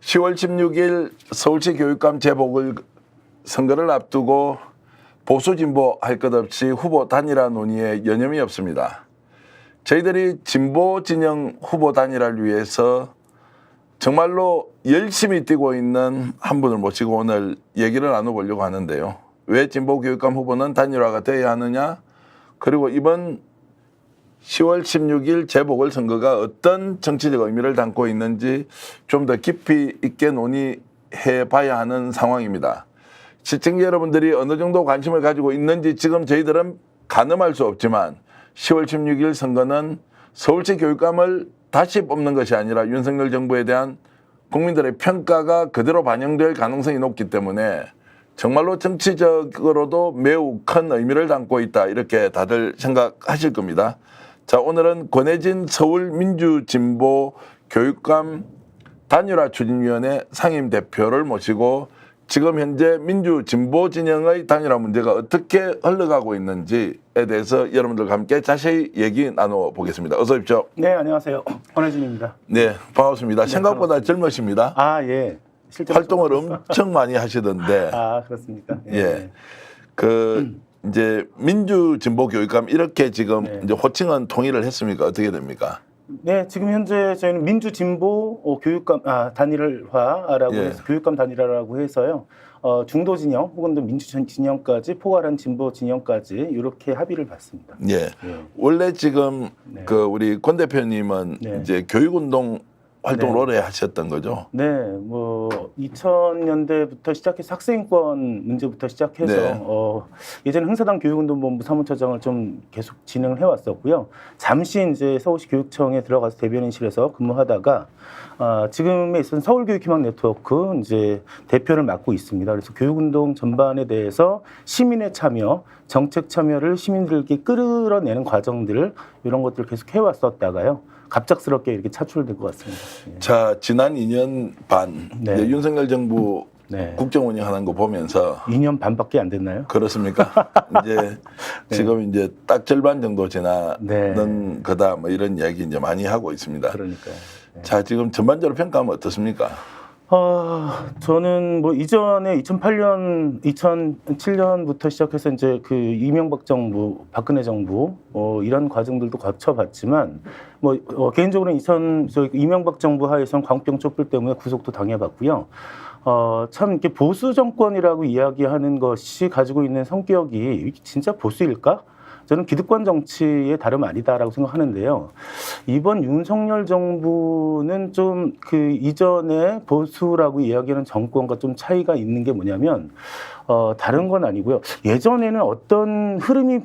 10월 16일 서울시 교육감 재보궐 선거를 앞두고 보수 진보 할 것 없이 후보 단일화 논의에 여념이 없습니다. 저희들이 진보 진영 후보 단일화를 위해서 정말로 열심히 뛰고 있는 한 분을 모시고 오늘 얘기를 나눠보려고 하는데요. 왜 진보 교육감 후보는 단일화가 돼야 하느냐? 그리고 이번 10월 16일 재보궐선거가 어떤 정치적 의미를 담고 있는지 좀 더 깊이 있게 논의해 봐야 하는 상황입니다. 시청자 여러분들이 어느 정도 관심을 가지고 있는지 지금 저희들은 가늠할 수 없지만 10월 16일 선거는 서울시 교육감을 다시 뽑는 것이 아니라 윤석열 정부에 대한 국민들의 평가가 그대로 반영될 가능성이 높기 때문에 정말로 정치적으로도 매우 큰 의미를 담고 있다, 이렇게 다들 생각하실 겁니다. 자, 오늘은 권혜진 서울민주진보 교육감 단일화 추진위원회 상임대표를 모시고 지금 현재 민주진보 진영의 단일화 문제가 어떻게 흘러가고 있는지에 대해서 여러분들과 함께 자세히 얘기 나눠보겠습니다. 어서 오십시오. 네, 안녕하세요. 권혜진입니다. 네, 반갑습니다. 네, 생각보다 반갑습니다. 젊으십니다. 아, 예. 활동을 엄청 많이 하시던데. 아, 그렇습니까? 예. 이제 민주진보 교육감 이렇게 지금 네. 이제 호칭은 통일을 했습니까? 어떻게 됩니까? 네, 지금 현재 저희는 민주진보 교육감 단일화라고 예. 해서 교육감 단일화라고 해서요. 중도 진영 혹은 또 민주 진영까지 포괄한 진보 진영까지 이렇게 합의를 봤습니다. 예. 예. 원래 지금 네. 우리 권 대표님은 네. 이제 교육운동 활동을 네. 오래 하셨던 거죠? 네, 뭐 2000년대부터 시작해서 학생권 문제부터 시작해서 네. 예전에 흥사당 교육운동본부 사무처장을 좀 계속 진행을 해왔었고요. 잠시 이제 서울시 교육청에 들어가서 대변인실에서 근무하다가 지금에 있어서 서울교육희망 네트워크 이제 대표를 맡고 있습니다. 그래서 교육운동 전반에 대해서 시민의 참여, 정책 참여를 시민들에게 끌어내는 과정들 이런 것들을 계속 해왔었다가요. 갑작스럽게 이렇게 차출될 것 같습니다. 예. 자, 지난 2년 반 네. 이제 윤석열 정부 네. 국정 운영하는 거 보면서 2년 반밖에 안 됐나요? 그렇습니까? 이제 지금 이제 딱 절반 정도 지나는 네. 거다, 뭐 이런 이야기 이제 많이 하고 있습니다. 그러니까요. 네. 자, 지금 전반적으로 평가하면 어떻습니까? 저는 뭐 이전에 2008년, 2007년부터 시작해서 이제 그 이명박 정부, 박근혜 정부 이런 과정들도 거쳐봤지만 뭐 개인적으로는 이명박 정부 하에선 광우병 촛불 때문에 구속도 당해봤고요. 참 이렇게 보수 정권이라고 이야기하는 것이 가지고 있는 성격이 진짜 보수일까? 저는 기득권 정치의 다름 아니다라고 생각하는데요. 이번 윤석열 정부는 좀 그 이전에 보수라고 이야기하는 정권과 좀 차이가 있는 게 뭐냐면 다른 건 아니고요. 예전에는 어떤 흐름이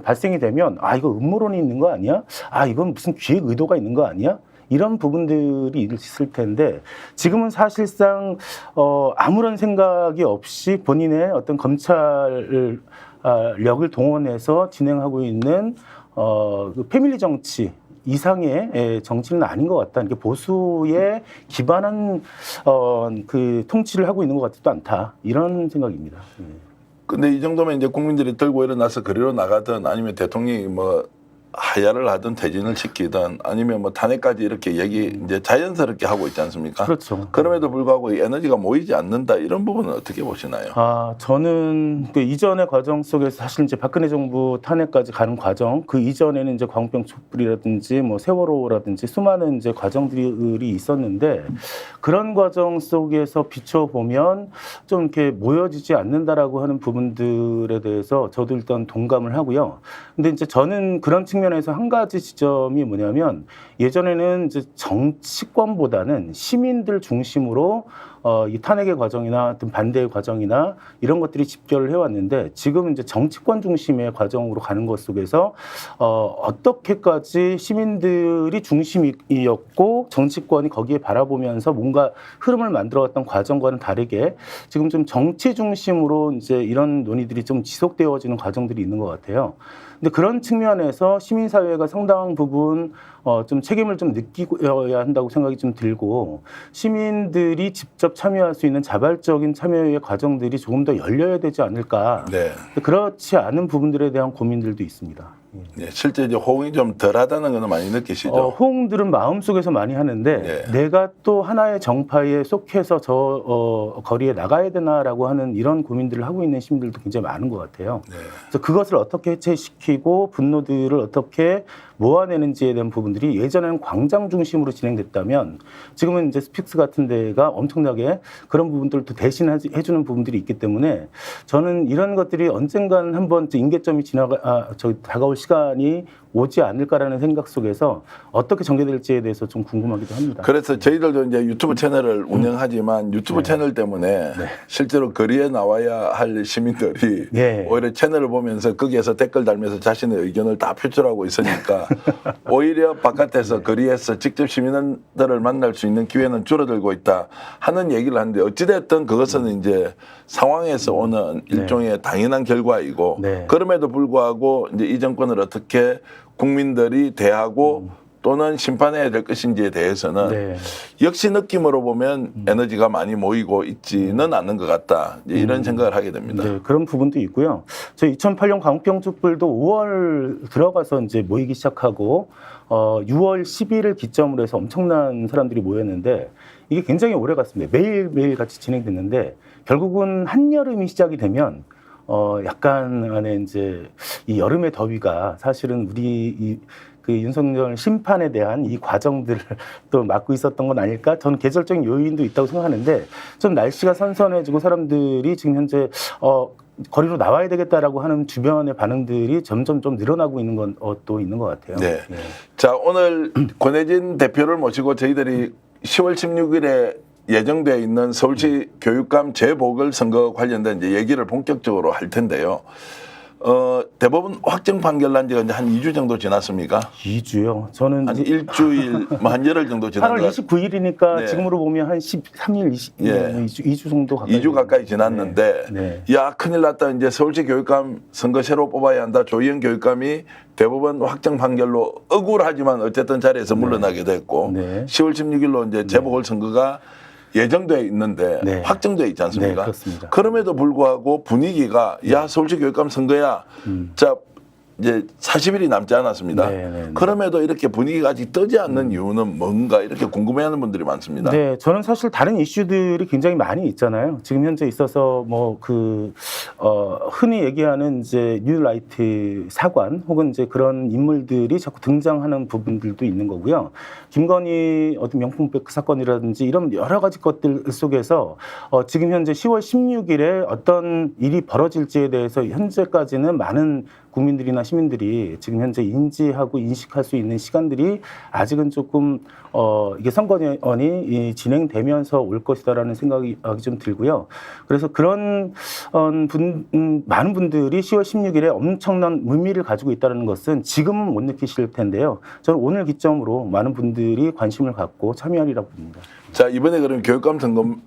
발생이 되면 이거 음모론이 있는 거 아니야? 이건 무슨 기획 의도가 있는 거 아니야? 이런 부분들이 있을 텐데 지금은 사실상 아무런 생각이 없이 본인의 어떤 검찰 력을 동원해서 진행하고 있는 그 패밀리 정치 이상의 정치는 아닌 것 같다. 이게 보수에 기반한 그 통치를 하고 있는 것 같지도 않다. 이런 생각입니다. 근데 이 정도면 이제 국민들이 들고 일어나서 거리로 나가든 아니면 대통령이 뭐 하야를 하든 퇴진을 시키든 아니면 뭐 탄핵까지 이렇게 이제 자연스럽게 하고 있지 않습니까? 그렇죠. 그럼에도 불구하고 에너지가 모이지 않는다, 이런 부분은 어떻게 보시나요? 저는 그 이전의 과정 속에서 사실 이제 박근혜 정부 탄핵까지 가는 과정, 그 이전에는 이제 광우병 촛불이라든지 뭐 세월호라든지 수많은 이제 과정들이 있었는데 그런 과정 속에서 비춰보면 좀 이렇게 모여지지 않는다라고 하는 부분들에 대해서 저도 일단 동감을 하고요. 근데 이제 저는 그런 측면에서 한 가지 지점이 뭐냐면 예전에는 이제 정치권보다는 시민들 중심으로 이 탄핵의 과정이나 어떤 반대의 과정이나 이런 것들이 집결을 해왔는데 지금은 이제 정치권 중심의 과정으로 가는 것 속에서 어떻게까지 시민들이 중심이었고 정치권이 거기에 바라보면서 뭔가 흐름을 만들어왔던 과정과는 다르게 지금 좀 정치 중심으로 이제 이런 논의들이 좀 지속되어지는 과정들이 있는 것 같아요. 근데 그런 측면에서 시민사회가 상당한 부분 좀 책임을 좀 느끼어야 한다고 생각이 좀 들고 시민들이 직접 참여할 수 있는 자발적인 참여의 과정들이 조금 더 열려야 되지 않을까. 네. 그렇지 않은 부분들에 대한 고민들도 있습니다. 네, 실제 이제 호응이 좀 덜하다는 거는 많이 느끼시죠? 호응들은 마음속에서 많이 하는데 네. 내가 또 하나의 정파에 속해서 저 거리에 나가야 되나라고 하는 이런 고민들을 하고 있는 시민들도 굉장히 많은 것 같아요. 네. 그래서 그것을 어떻게 해체시키고 분노들을 어떻게 모아내는지에 대한 부분들이 예전에는 광장 중심으로 진행됐다면 지금은 이제 스픽스 같은 데가 엄청나게 그런 부분들도 대신해주는 부분들이 있기 때문에 저는 이런 것들이 언젠간 한번 임계점이 다가올 시간이 오지 않을까라는 생각 속에서 어떻게 전개될지에 대해서 좀 궁금하기도 합니다. 그래서 저희들도 이제 유튜브 채널을 운영하지만 유튜브 채널 때문에 실제로 거리에 나와야 할 시민들이 오히려 채널을 보면서 거기에서 댓글 달면서 자신의 의견을 다 표출하고 있으니까 오히려 바깥에서 거리에서 직접 시민들을 만날 수 있는 기회는 줄어들고 있다 하는 얘기를 하는데 어찌됐든 그것은 이제 상황에서 오는 일종의 당연한 결과이고 그럼에도 불구하고 이제 이 정권을 어떻게 국민들이 대하고 또는 심판해야 될 것인지에 대해서는 역시 느낌으로 보면 에너지가 많이 모이고 있지는 않는 것 같다. 이런 생각을 하게 됩니다. 네, 그런 부분도 있고요. 저희 2008년 광우병 촛불도 5월 들어가서 이제 모이기 시작하고 6월 10일을 기점으로 해서 엄청난 사람들이 모였는데 이게 굉장히 오래 갔습니다. 매일매일 같이 진행됐는데 결국은 한여름이 시작이 되면 약간의 이제 이 여름의 더위가 사실은 우리 그 윤석열 심판에 대한 이 과정들을 또 맡고 있었던 건 아닐까? 저는 계절적인 요인도 있다고 생각하는데 좀 날씨가 선선해지고 사람들이 지금 현재 거리로 나와야 되겠다라고 하는 주변의 반응들이 점점 좀 늘어나고 있는 건 또 있는 것 같아요. 네. 자, 오늘 권혜진 대표를 모시고 저희들이 10월 16일에 예정되어 있는 서울시 교육감 재보궐선거 관련된 이제 얘기를 본격적으로 할 텐데요. 대법원 확정 판결 난 지가 이제 한 2주 정도 지났습니까? 2주요? 저는 한 일주일, 한 열흘 정도 지난 8월 29일이니까 지금으로 보면 한 13일, 2주 정도 가까이. 2주 가까이 지났는데, 야, 큰일 났다. 이제 서울시 교육감 선거 새로 뽑아야 한다. 조희연 교육감이 대법원 확정 판결로 억울하지만 어쨌든 자리에서 물러나게 됐고, 10월 16일로 이제 재보궐선거가 예정돼 있는데 확정돼 있지 않습니까? 네, 그렇습니다. 그럼에도 불구하고 분위기가 야 서울시 교육감 선거야. 자 이제 40일이 남지 않았습니다. 그럼에도 이렇게 분위기가 아직 뜨지 않는 이유는 뭔가 이렇게 궁금해하는 분들이 많습니다. 네, 저는 사실 다른 이슈들이 굉장히 많이 있잖아요. 지금 현재 있어서 뭐 흔히 얘기하는 이제 뉴라이트 사관 혹은 이제 그런 인물들이 자꾸 등장하는 부분들도 있는 거고요. 김건희 어떤 명품백 사건이라든지 이런 여러 가지 것들 속에서 지금 현재 10월 16일에 어떤 일이 벌어질지에 대해서 현재까지는 많은 국민들이나 시민들이 지금 현재 인지하고 인식할 수 있는 시간들이 아직은 조금 이게 선거연이 진행되면서 올 것이다라는 생각이 좀 들고요. 그래서 그런 많은 분들이 10월 16일에 엄청난 의미를 가지고 있다는 것은 지금은 못 느끼실 텐데요. 저는 오늘 기점으로 많은 분들이 관심을 갖고 참여하리라고 봅니다. 자, 이번에 그럼 교육감 선거면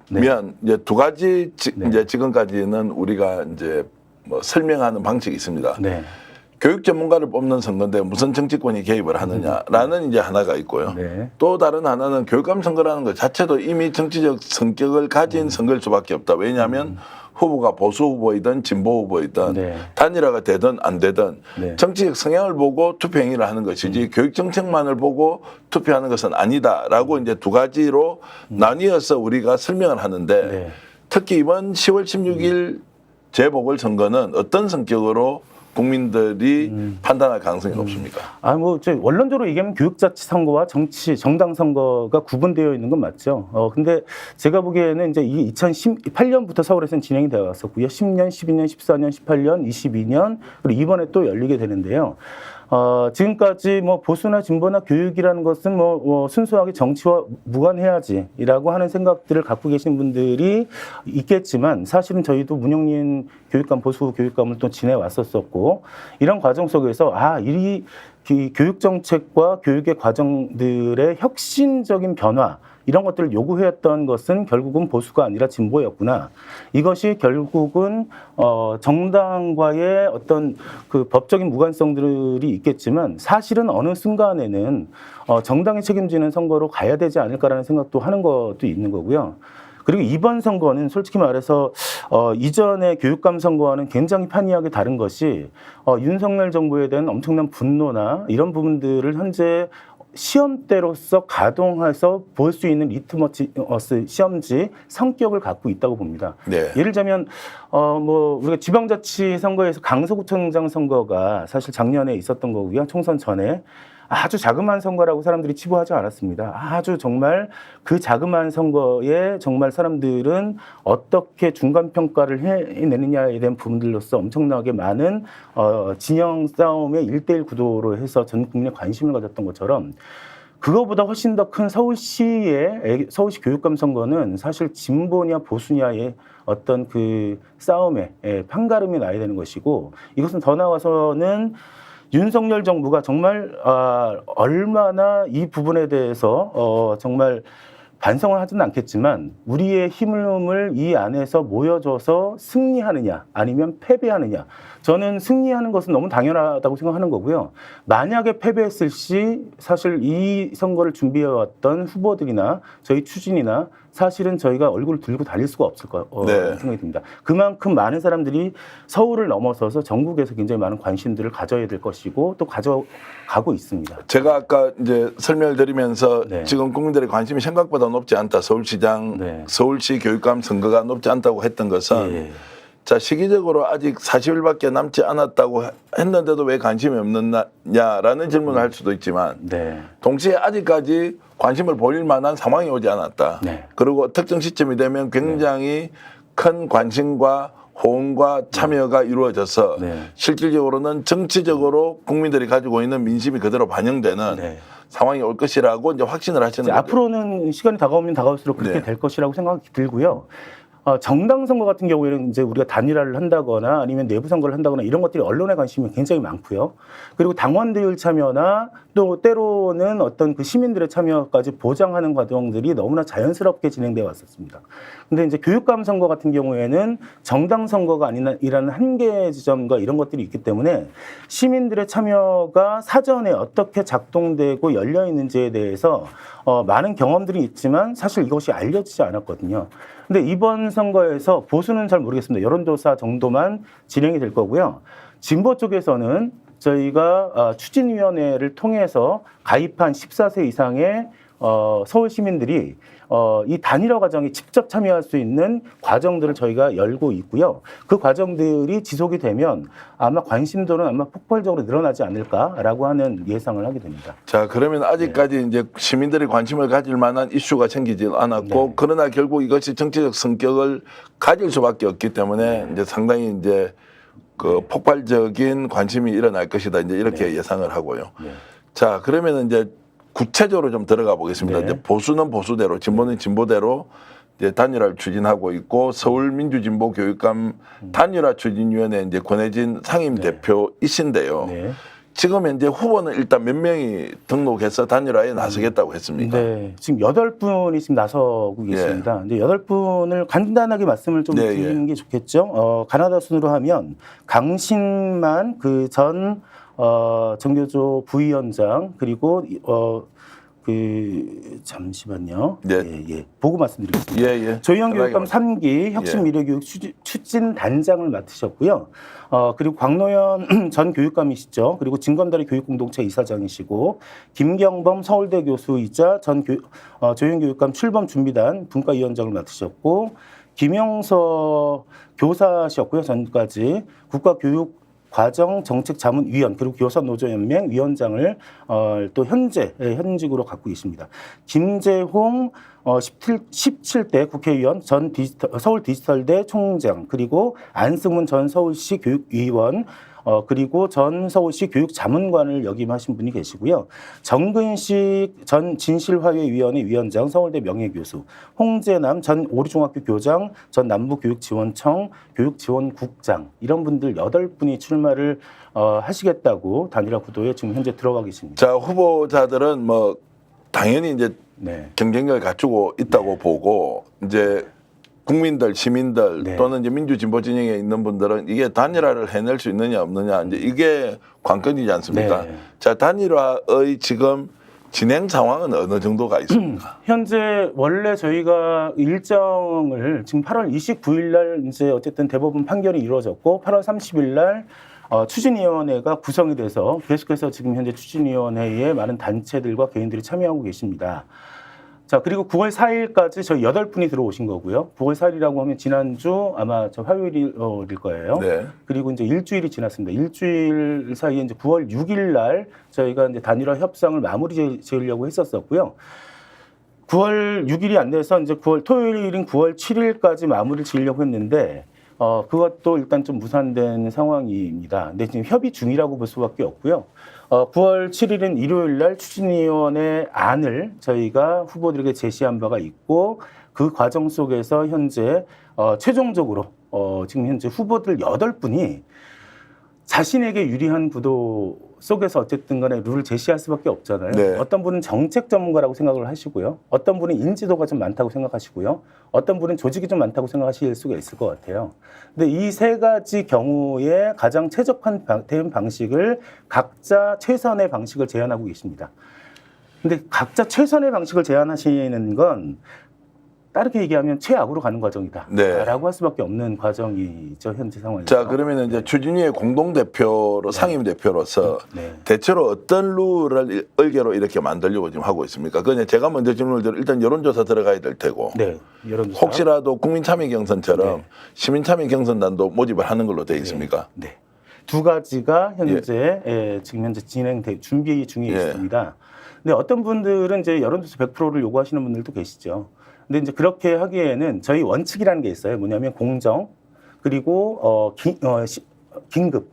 이제 두 가지 이제 지금까지는 우리가 이제 뭐 설명하는 방식이 있습니다. 교육 전문가를 뽑는 선거인데 무슨 정치권이 개입을 하느냐라는 이제 하나가 있고요. 또 다른 하나는 교육감 선거라는 것 자체도 이미 정치적 성격을 가진 선거일 수밖에 없다. 왜냐하면 후보가 보수 후보이든 진보 후보이든 단일화가 되든 안 되든 정치적 성향을 보고 투표 행위를 하는 것이지 교육 정책만을 보고 투표하는 것은 아니다라고 이제 두 가지로 나뉘어서 우리가 설명을 하는데 특히 이번 10월 16일 재보궐선거는 어떤 성격으로 국민들이 판단할 가능성이 높습니까? 원론적으로 얘기하면 교육자치선거와 정당 선거가 구분되어 있는 건 맞죠. 근데 제가 보기에는 이제 이게 2018년부터 서울에서는 진행이 되어 왔었고요. 10년, 12년, 14년, 18년, 22년, 그리고 이번에 또 열리게 되는데요. 지금까지 뭐 보수나 진보나 교육이라는 것은 순수하게 정치와 무관해야지라고 하는 생각들을 갖고 계신 분들이 있겠지만 사실은 저희도 문영린 교육감, 보수 교육감을 또 지내왔었고 이런 과정 속에서 이 교육 정책과 교육의 과정들의 혁신적인 변화 이런 것들을 요구했던 것은 결국은 보수가 아니라 진보였구나. 이것이 결국은 정당과의 어떤 그 법적인 무관성들이 있겠지만 사실은 어느 순간에는 정당이 책임지는 선거로 가야 되지 않을까라는 생각도 하는 것도 있는 거고요. 그리고 이번 선거는 솔직히 말해서 이전의 교육감 선거와는 굉장히 판이하게 다른 것이 윤석열 정부에 대한 엄청난 분노나 이런 부분들을 현재 시험대로서 가동해서 볼 수 있는 리트머스 시험지 성격을 갖고 있다고 봅니다. 네. 예를 들자면 뭐 우리가 지방자치 선거에서 강서구청장 선거가 사실 작년에 있었던 거고요. 총선 전에 아주 자그마한 선거라고 사람들이 치부하지 않았습니다. 아주 정말 그 자그마한 선거에 정말 사람들은 어떻게 중간 평가를 해내느냐에 대한 부분들로서 엄청나게 많은 진영 싸움의 1대1 구도로 해서 전 국민의 관심을 가졌던 것처럼 그거보다 훨씬 더 큰 서울시 교육감 선거는 사실 진보냐 보수냐의 어떤 그 싸움에 판가름이 나야 되는 것이고 이것은 더 나아가서는 윤석열 정부가 정말 얼마나 이 부분에 대해서 정말 반성을 하지는 않겠지만 우리의 힘을 이 안에서 모여줘서 승리하느냐 아니면 패배하느냐. 저는 승리하는 것은 너무 당연하다고 생각하는 거고요. 만약에 패배했을 시 사실 이 선거를 준비해왔던 후보들이나 저희 추진이나 사실은 저희가 얼굴을 들고 달릴 수가 없을 거라는 생각이 듭니다. 그만큼 많은 사람들이 서울을 넘어서서 전국에서 굉장히 많은 관심들을 가져야 될 것이고 또 가져가고 있습니다. 제가 아까 이제 설명을 드리면서 네. 지금 국민들의 관심이 생각보다 높지 않다. 서울시장, 네. 서울시 교육감 선거가 높지 않다고 했던 것은 예. 자, 시기적으로 아직 40일밖에 남지 않았다고 했는데도 왜 관심이 없느냐라는 질문을 할 수도 있지만 네. 동시에 아직까지 관심을 보일 만한 상황이 오지 않았다. 네. 그리고 특정 시점이 되면 굉장히 큰 관심과 호응과 참여가 이루어져서 네. 실질적으로는 정치적으로 국민들이 가지고 있는 민심이 그대로 반영되는 네. 상황이 올 것이라고 이제 확신을 하시는 거죠. 앞으로는 시간이 다가오면 다가올수록 그렇게 네. 될 것이라고 생각이 들고요. 정당 선거 같은 경우에는 이제 우리가 단일화를 한다거나 아니면 내부 선거를 한다거나 이런 것들이 언론의 관심이 굉장히 많고요. 그리고 당원들 참여나 또 때로는 어떤 그 시민들의 참여까지 보장하는 과정들이 너무나 자연스럽게 진행되어 왔었습니다. 근데 이제 교육감 선거 같은 경우에는 정당 선거가 아니라는 한계 지점과 이런 것들이 있기 때문에 시민들의 참여가 사전에 어떻게 작동되고 열려 있는지에 대해서 많은 경험들이 있지만 사실 이것이 알려지지 않았거든요. 근데 이번 선거에서 보수는 잘 모르겠습니다. 여론조사 정도만 진행이 될 거고요. 진보 쪽에서는 저희가 추진위원회를 통해서 가입한 14세 이상의 서울 시민들이 이 단일화 과정에 직접 참여할 수 있는 과정들을 저희가 열고 있고요. 그 과정들이 지속이 되면 아마 관심도는 아마 폭발적으로 늘어나지 않을까라고 하는 예상을 하게 됩니다. 자, 그러면 아직까지 이제 시민들이 관심을 가질 만한 이슈가 생기지 않았고 네. 그러나 결국 이것이 정치적 성격을 가질 수밖에 없기 때문에 이제 상당히 이제 그 폭발적인 관심이 일어날 것이다. 이제 이렇게 예상을 하고요. 네. 자, 그러면 이제 구체적으로 좀 들어가 보겠습니다. 네. 이제 보수는 보수대로, 진보는 진보대로 이제 단일화를 추진하고 있고 서울민주진보 교육감 단일화 추진위원회 이제 권혜진 상임 대표이신데요. 네. 지금 현재 후보는 일단 몇 명이 등록해서 단일화에 나서겠다고 했습니까? 네, 지금 8분이 지금 나서고 계십니다. 근데 8분을 간단하게 말씀을 좀 네, 드리는 게 좋겠죠. 가나다 순으로 하면 강신만 그 전 정교조 부위원장 그리고 잠시만요. 네. 보고 말씀드리겠습니다. 예. 조희영 교육감 3기 혁신미래교육 추진단장을 맡으셨고요. 그리고 광노현 전 교육감이시죠. 그리고 진검다리 교육공동체 이사장이시고 김경범 서울대 교수이자 조희영 교육감 출범준비단 분과위원장을 맡으셨고 김영서 교사셨고요. 전까지 국가교육과정정책자문위원 그리고 교사노조연맹 위원장을 또 현직으로 갖고 계십니다. 김재홍 17대 국회의원 전 서울 디지털대 총장 그리고 안승문 전 서울시 교육위원 그리고 전 서울시 교육자문관을 역임하신 분이 계시고요. 정근식 전 진실화해위원회 위원장 서울대 명예교수, 홍재남 전 오리중학교 교장, 전 남부교육지원청 교육지원국장 이런 분들 8분이 출마를 하시겠다고 단일화 구도에 지금 현재 들어가 계십니다. 자, 후보자들은 뭐 당연히 이제 경쟁력을 갖추고 있다고 보고 이제 국민들, 시민들 또는 이제 민주진보 진영에 있는 분들은 이게 단일화를 해낼 수 있느냐 없느냐 이제 이게 관건이지 않습니까? 자, 단일화의 지금 진행 상황은 어느 정도가 있습니까? 현재 원래 저희가 일정을 지금 8월 29일 날 이제 어쨌든 대법원 판결이 이루어졌고 8월 30일 날 추진위원회가 구성이 돼서 계속해서 지금 현재 추진위원회에 많은 단체들과 개인들이 참여하고 계십니다. 자, 그리고 9월 4일까지 저희 8분이 들어오신 거고요. 9월 4일이라고 하면 지난주 아마 저 화요일일 거예요. 네. 그리고 이제 일주일이 지났습니다. 일주일 사이에 이제 9월 6일 날 저희가 이제 단일화 협상을 마무리 지으려고 했었었고요. 9월 6일이 안 돼서 이제 토요일인 9월 7일까지 마무리를 지으려고 했는데 그것도 일단 좀 무산된 상황입니다. 근데 지금 협의 중이라고 볼 수밖에 없고요. 9월 7일은 일요일 날 추진위원회 안을 저희가 후보들에게 제시한 바가 있고 그 과정 속에서 현재 최종적으로 지금 현재 후보들 8분이 자신에게 유리한 구도 속에서 어쨌든 간에 룰을 제시할 수밖에 없잖아요. 네. 어떤 분은 정책 전문가라고 생각을 하시고요. 어떤 분은 인지도가 좀 많다고 생각하시고요. 어떤 분은 조직이 좀 많다고 생각하실 수가 있을 것 같아요. 근데 이 세 가지 경우에 가장 최적화된 방식을 각자 최선의 방식을 제안하고 계십니다. 근데 각자 최선의 방식을 제안하시는 건 다르게 얘기하면 최악으로 가는 과정이다. 네. 라고 할 수밖에 없는 과정이죠, 현재 상황에서. 자, 그러면 이제 추진위의 공동대표로 상임대표로서 네. 대체로 어떤 룰을 을개로 이렇게 만들려고 지금 하고 있습니까? 그냥 제가 먼저 질문을 드려 일단 여론조사 들어가야 될 테고 네. 여론조사. 혹시라도 국민참여경선처럼 네. 시민참여경선단도 모집을 하는 걸로 되어 있습니까? 네. 두 가지가 현재 지금 현재 준비 중에 예. 있습니다. 근데 어떤 분들은 이제 여론조사 100%를 요구하시는 분들도 계시죠. 근데 이제 그렇게 하기에는 저희 원칙이라는 게 있어요. 뭐냐면 공정, 그리고 긴급,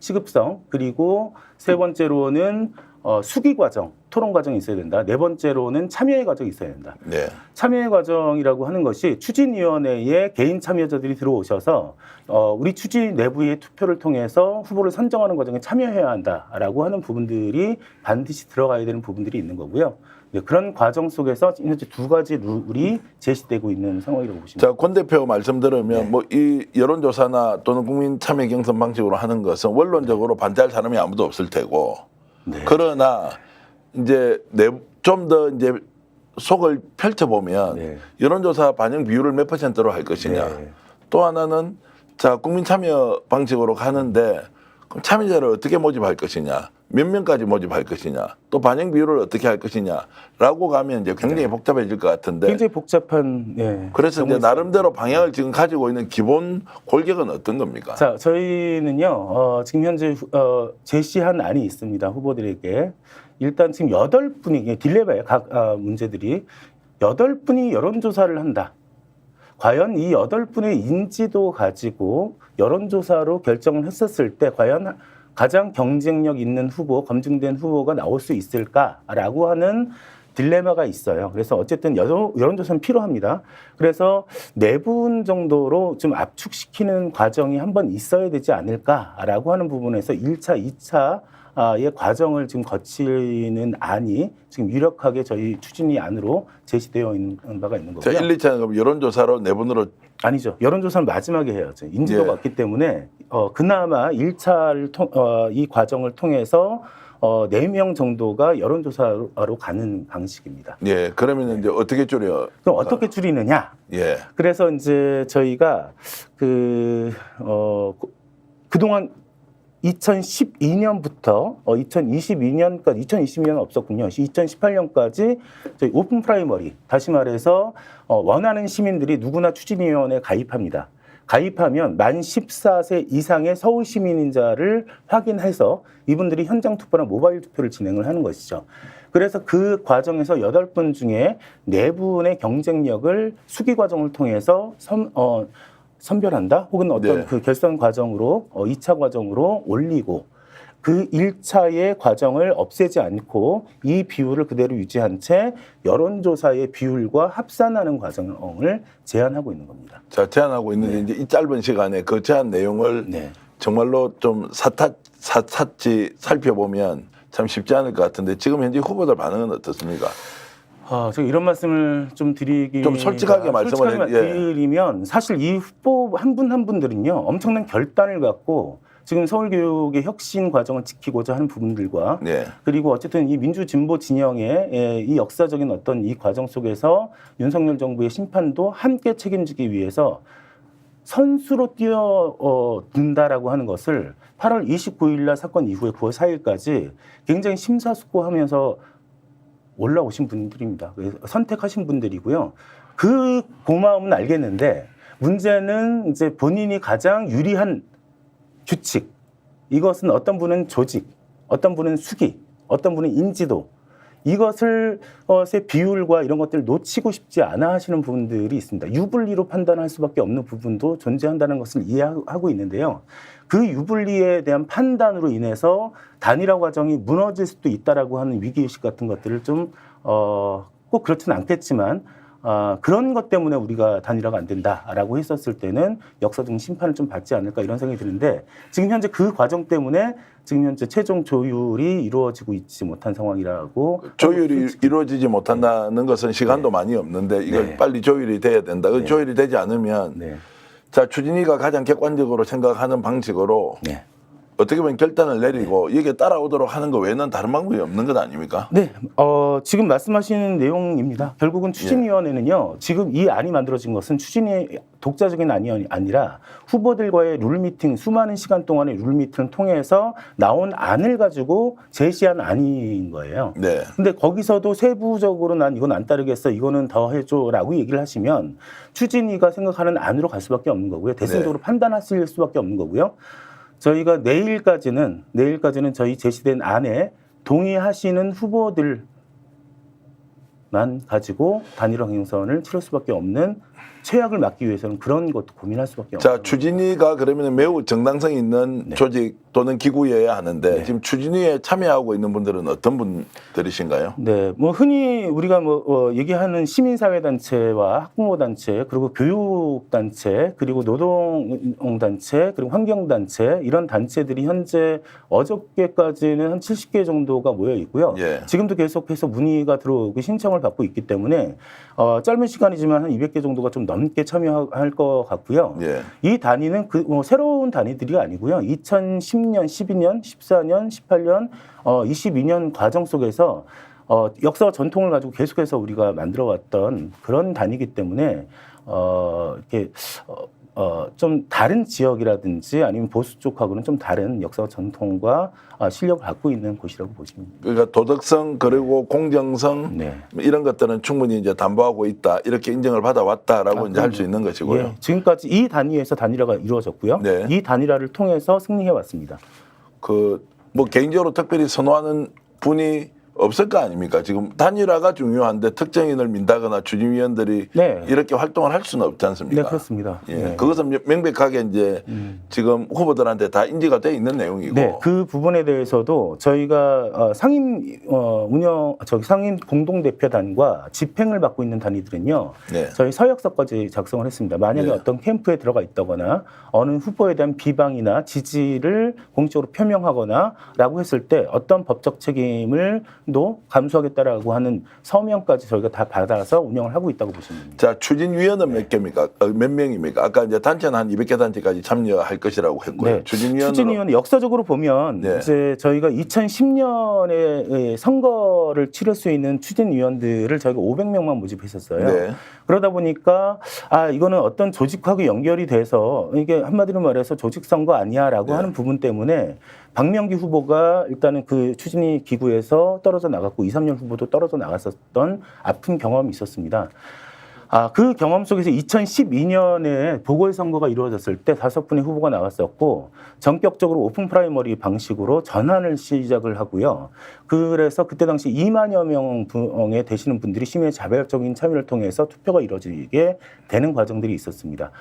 시급성, 그리고 세 번째로는 수기 과정, 토론 과정이 있어야 된다. 네 번째로는 참여의 과정이 있어야 된다. 네. 참여의 과정이라고 하는 것이 추진위원회에 개인 참여자들이 들어오셔서 우리 추진 내부의 투표를 통해서 후보를 선정하는 과정에 참여해야 한다라고 하는 부분들이 반드시 들어가야 되는 부분들이 있는 거고요. 네, 그런 과정 속에서 현재 두 가지 룰이 제시되고 있는 상황이라고 보시면 자, 권 대표 말씀 들으면 네. 뭐 이 여론조사나 또는 국민참여경선 방식으로 하는 것은 원론적으로 반대할 사람이 아무도 없을 테고 네. 그러나 이제 좀 더 이제 속을 펼쳐보면 네. 여론조사 반영 비율을 몇 %로 할 것이냐. 네. 또 하나는 자 국민 참여 방식으로 가는데 그럼 참여자를 어떻게 모집할 것이냐. 몇 명까지 모집할 것이냐. 또 반영 비율을 어떻게 할 것이냐라고 가면 이제 굉장히 복잡해질 것 같은데. 굉장히 복잡한. 그래서 이제 나름대로 방향을 지금 가지고 있는 기본 골격은 어떤 겁니까? 자, 저희는요, 지금 현재 제시한 안이 있습니다. 후보들에게. 일단 지금 8분이, 딜레마예요. 각 문제들이. 8분이 여론조사를 한다. 과연 이 8분의 인지도 가지고 여론조사로 결정을 했었을 때 과연 가장 경쟁력 있는 후보, 검증된 후보가 나올 수 있을까라고 하는 딜레마가 있어요. 그래서 어쨌든 여론조사는 필요합니다. 그래서 4분 정도로 좀 압축시키는 과정이 한번 있어야 되지 않을까라고 하는 부분에서 1차, 2차의 과정을 지금 거치는 안이 지금 유력하게 저희 추진위 안으로 제시되어 있는 바가 있는 거고요. 자, 1, 2차는 여론조사로 4분으로 아니죠. 여론조사는 마지막에 해야죠. 인지도가 예. 없기 때문에 그나마 1차를 이 과정을 통해서 4명 정도가 여론조사로 가는 방식입니다. 예, 그러면 이제 어떻게 줄여? 그럼 어떻게 줄이느냐? 예. 그래서 이제 저희가 그동안 2012년부터 2022년까지 2022년은 없었군요. 2018년까지 저희 오픈 프라이머리, 다시 말해서 원하는 시민들이 누구나 추진위원회에 가입합니다. 가입하면 만 14세 이상의 서울 시민인자를 확인해서 이분들이 현장 투표나 모바일 투표를 진행을 하는 것이죠. 그래서 그 과정에서 8분 중에 4분의 경쟁력을 수기 과정을 통해서 선별한다? 혹은 어떤 네. 그 결선 과정으로 2차 과정으로 올리고 그 1차의 과정을 없애지 않고 이 비율을 그대로 유지한 채 여론조사의 비율과 합산하는 과정을 제안하고 있는 겁니다. 자, 제안하고 있는데 이제 이 짧은 시간에 그 제안 내용을 네. 정말로 좀 사타치 살펴보면 참 쉽지 않을 것 같은데 지금 현재 후보들 반응은 어떻습니까? 제가 이런 말씀을 좀 드리기 좀 솔직하게 말씀을 드리면 사실 이 후보 한 분 한 분들은요 엄청난 결단을 갖고 지금 서울교육의 혁신 과정을 지키고자 하는 부분들과 네. 그리고 어쨌든 이 민주진보 진영의 이 역사적인 어떤 이 과정 속에서 윤석열 정부의 심판도 함께 책임지기 위해서 선수로 뛰어든다라고 하는 것을 8월 29일 날 사건 이후에 9월 4일까지 굉장히 심사숙고하면서 올라오신 분들입니다. 선택하신 분들이고요. 그 고마움은 알겠는데 문제는 이제 본인이 가장 유리한 규칙, 이것은 어떤 분은 조직, 어떤 분은 수기, 어떤 분은 인지도, 이것을 비율과 이런 것들을 놓치고 싶지 않아 하시는 부분들이 있습니다. 유불리로 판단할 수밖에 없는 부분도 존재한다는 것을 이해하고 있는데요. 그 유불리에 대한 판단으로 인해서 단일화 과정이 무너질 수도 있다라고 하는 위기의식 같은 것들을 좀 꼭 그렇지는 않겠지만 그런 것 때문에 우리가 단일화가 안 된다라고 했었을 때는 역사적인 심판을 좀 받지 않을까 이런 생각이 드는데 지금 현재 그 과정 때문에 지금 현재 최종 조율이 이루어지고 있지 못한 상황이라고. 조율이 이루어지지 못한다는 것은 시간도 많이 없는데 이걸 빨리 조율이 돼야 된다. 조율이 되지 않으면 자, 추진위가 가장 객관적으로 생각하는 방식으로 어떻게 보면 결단을 내리고 여기에 따라오도록 하는 거 외에는 다른 방법이 없는 것 아닙니까? 네, 지금 말씀하시는 내용입니다. 결국은 추진위원회는요, 지금 이 안이 만들어진 것은 추진위의 독자적인 안이 아니라 후보들과의 룰 미팅, 수많은 시간 동안의 룰 미팅을 통해서 나온 안을 가지고 제시한 안인 거예요. 네. 근데 거기서도 세부적으로 난 이건 안 따르겠어, 이거는 더 해줘라고 얘기를 하시면 추진위가 생각하는 안으로 갈 수밖에 없는 거고요. 대승적으로 판단하실 수밖에 없는 거고요. 저희가 내일까지는 저희 제시된 안에 동의하시는 후보들만 가지고 단일화 경선을 치를 수밖에 없는, 최악을 막기 위해서는 그런 것도 고민할 수밖에 없는. 자, 추진위가 그러면 매우 정당성 있는 조직 또는 기구여야 하는데 지금 추진위에 참여하고 있는 분들은 어떤 분들이신가요? 네, 뭐 흔히 우리가 얘기하는 시민사회단체와 학부모단체, 그리고 교육단체, 그리고 노동단체, 그리고 환경단체, 이런 단체들이 현재 어저께까지는 한 70개 정도가 모여 있고요. 지금도 계속해서 문의가 들어오고 신청을 받고 있기 때문에 짧은 시간이지만 한 200개 정도가 좀 넘게 참여할 것 같고요. 이 단위는 새로운 단위들이 아니고요. 2010년, 12년, 14년, 18년, 22년 과정 속에서 역사와 전통을 가지고 계속해서 우리가 만들어왔던 그런 단위이기 때문에 이렇게 좀 다른 지역이라든지 아니면 보수 쪽하고는 좀 다른 역사와 전통과 실력을 갖고 있는 곳이라고 보시면 됩니다. 그러니까 도덕성 그리고 공정성 이런 것들은 충분히 이제 담보하고 있다, 이렇게 인정을 받아왔다라고 이제 할 수 있는 것이고요. 예, 지금까지 이 단위에서 단일화가 이루어졌고요. 이 단일화를 통해서 승리해 왔습니다. 뭐 개인적으로 특별히 선호하는 분이 없을 거 아닙니까? 지금 단일화가 중요한데 특정인을 민다거나 추진위원들이 이렇게 활동을 할 수는 없지 않습니까? 네, 그렇습니다. 그것은 명백하게 이제 지금 후보들한테 다 인지가 돼 있는 내용이고. 네, 그 부분에 대해서도 저희가 상임 공동대표단과 집행을 맡고 있는 단위들은요, 저희 서약서까지 작성을 했습니다. 만약에 어떤 캠프에 들어가 있다거나 어느 후보에 대한 비방이나 지지를 공식적으로 표명하거나라고 했을 때 어떤 법적 책임을 감수하겠다라고 하는 서명까지 저희가 다 받아서 운영을 하고 있다고 보시면 됩니다. 자, 추진위원은 몇 개입니까? 몇 명입니까? 아까 이제 단체는 한 200개 단체까지 참여할 것이라고 했고요. 추진위원 역사적으로 보면 이제 저희가 2010년에 선거를 치를 수 있는 추진위원들을 저희가 500명만 모집했었어요. 그러다 보니까 이거는 어떤 조직하고 연결이 돼서 이게 한마디로 말해서 조직 선거 아니야라고 하는 부분 때문에 박명기 후보가 일단은 그 추진위 기구에서 떨어져 나갔고 2, 3년 후보도 떨어져 나갔었던 아픈 경험이 있었습니다. 그 경험 속에서 2012년에 보궐선거가 이루어졌을 때 5분의 후보가 나왔었고 전격적으로 오픈 프라이머리 방식으로 전환을 시작을 하고요. 그래서 그때 당시 2만여 명에 되시는 분들이 시민의 자발적인 참여를 통해서 투표가 이루어지게 되는 과정들이 있었습니다.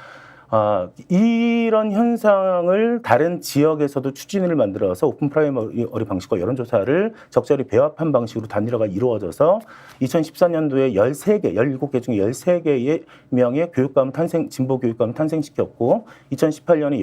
이런 현상을 다른 지역에서도 추진을 만들어서 오픈 프라이머리 방식과 여론조사를 적절히 배합한 방식으로 단일화가 이루어져서 2014년도에 13개, 17개 중에 13개의 명의 교육감을 진보 교육감을 탄생시켰고 2018년에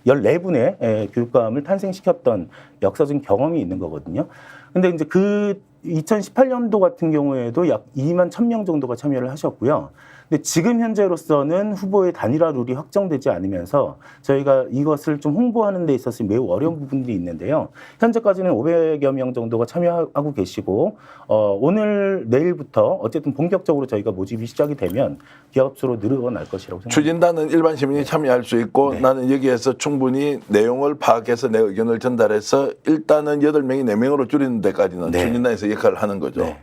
14분의 교육감을 탄생시켰던 역사적인 경험이 있는 거거든요. 근데 이제 그 2018년도 같은 경우에도 약 2만 1,000명 정도가 참여를 하셨고요. 근데 지금 현재로서는 후보의 단일화 룰이 확정되지 않으면서 저희가 이것을 좀 홍보하는 데 있어서 매우 어려운 부분들이 있는데요. 현재까지는 500여 명 정도가 참여하고 계시고 오늘 내일부터 어쨌든 본격적으로 저희가 모집이 시작이 되면 기하급수로 늘어날 것이라고 생각합니다. 추진단은 일반 시민이 참여할 수 있고 네. 나는 여기에서 충분히 내용을 파악해서 내 의견을 전달해서 일단은 8명이 4명으로 줄이는 데까지는 네. 추진단에서 역할을 하는 거죠. 네,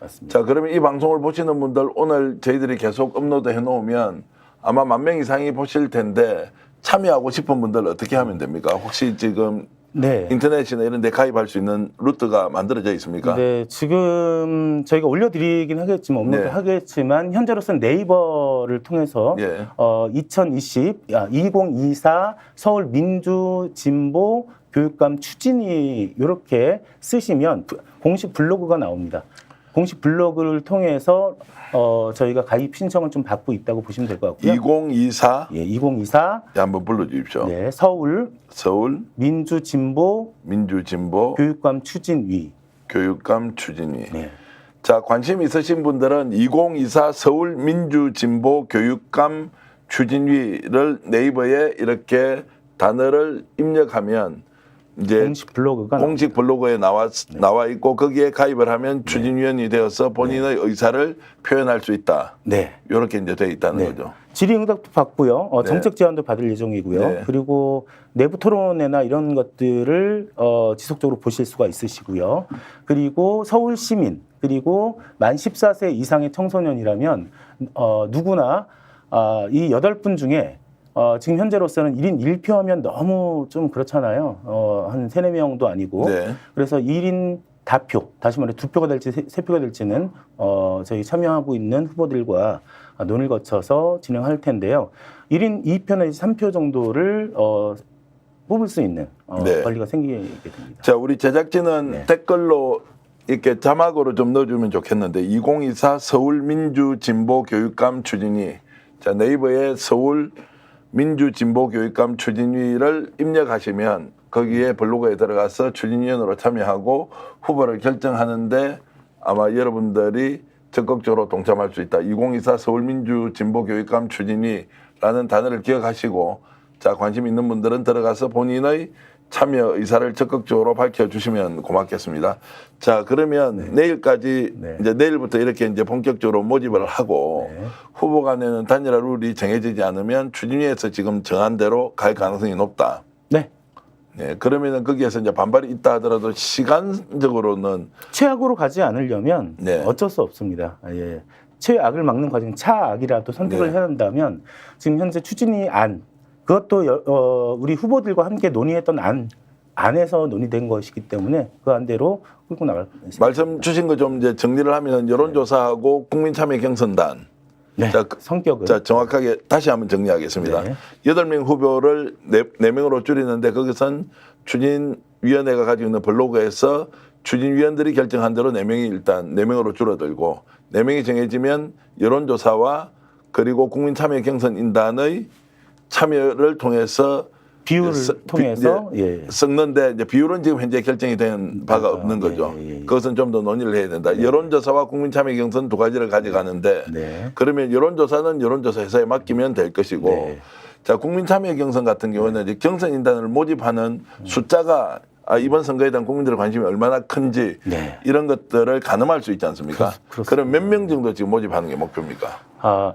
맞습니다. 자, 그러면 이 방송을 보시는 분들 오늘 저희들이 계속 업로드 해놓으면 아마 10,000명 이상이 보실 텐데 참여하고 싶은 분들 어떻게 하면 됩니까? 혹시 지금 네. 인터넷이나 이런 데 가입할 수 있는 루트가 만들어져 있습니까? 네, 지금 저희가 올려드리긴 하겠지만 업로드 네. 하겠지만 현재로서는 네이버를 통해서 예. 2024 서울 민주 진보 교육감 추진위 이렇게 쓰시면 공식 블로그가 나옵니다. 공식 블로그를 통해서 저희가 가입 신청을 좀 받고 있다고 보시면 될 것 같고요. 2024 예, 2024 예, 한번 불러주십시오. 네, 서울 서울 민주 진보 민주진보 교육감 추진위. 교육감 추진위. 네. 자, 관심 있으신 분들은 2024 서울 민주진보 교육감 추진위를 네이버에 이렇게 단어를 입력하면 이제 공식 블로그가 공식 블로그에 나와 있고 거기에 가입을 하면 추진위원이 되어서 본인의 의사를 표현할 수 있다. 네. 이렇게 이제 돼 있다는 네. 거죠. 질의응답도 받고요. 네. 정책 제안도 받을 예정이고요. 네. 그리고 내부 토론회나 이런 것들을 지속적으로 보실 수가 있으시고요. 그리고 서울 시민 그리고 만 14세 이상의 청소년이라면 누구나 이 8분 중에 지금 현재로서는 1인 1표 하면 너무 좀 그렇잖아요. 한 3, 4명도 아니고. 네. 그래서 1인 다표, 다시 말해 2표가 될지 3표가 될지는 저희 참여하고 있는 후보들과 논의를 거쳐서 진행할 텐데요. 1인 2표 내지 3표 정도를 뽑을 수 있는 네. 권리가 생기게 됩니다. 자, 우리 제작진은 네. 댓글로 이렇게 자막으로 좀 넣어주면 좋겠는데 2024 서울 민주진보교육감 추진위. 자, 네이버에 서울 민주진보교육감 추진위를 입력하시면 거기에 블로그에 들어가서 추진위원으로 참여하고 후보를 결정하는데 아마 여러분들이 적극적으로 동참할 수 있다. 2024 서울민주진보교육감 추진위라는 단어를 기억하시고 자, 관심 있는 분들은 들어가서 본인의 참여 의사를 적극적으로 밝혀주시면 고맙겠습니다. 자, 그러면 내일까지 이제 내일부터 이렇게 이제 본격적으로 모집을 하고 후보 간에는 단일화 룰이 정해지지 않으면 추진위에서 지금 정한 대로 갈 가능성이 높다. 네. 네, 그러면은 거기에서 이제 반발이 있다 하더라도 시간적으로는 최악으로 가지 않으려면 네. 어쩔 수 없습니다. 예. 최악을 막는 과정, 차악이라도 선택을 네. 해야 한다면 지금 현재 추진위 안, 그것도 우리 후보들과 함께 논의했던 안에서 논의된 것이기 때문에 그 안대로 끌고 나갈 것입니다. 말씀 주신 거 좀 이제 정리를 하면 여론조사하고 국민참여 경선단. 네. 자, 성격은 자, 정확하게 다시 한번 정리하겠습니다. 네. 8명 후보를 4명으로 줄이는데 거기선 추진위원회가 가지고 있는 블로그에서 추진위원들이 결정한 대로 4명이 일단 4명으로 줄어들고 4명이 정해지면 여론조사와 그리고 국민참여 경선인단의 참여를 통해서 비율을 통해서 예. 섞는데 이제 비율은 지금 현재 결정이 된 바가 맞아요. 없는 거죠. 예. 그것은 좀 더 논의를 해야 된다. 여론조사와 국민참여 경선 두 가지를 가져가는데 네. 그러면 여론조사는 여론조사 회사에 맡기면 될 것이고 네. 자, 국민참여 경선 같은 경우는 이제 경선인단을 모집하는 숫자가 이번 선거에 대한 국민들의 관심이 얼마나 큰지 네. 이런 것들을 가늠할 수 있지 않습니까? 그렇습니다. 그럼 몇 명 정도 지금 모집하는 게 목표입니까?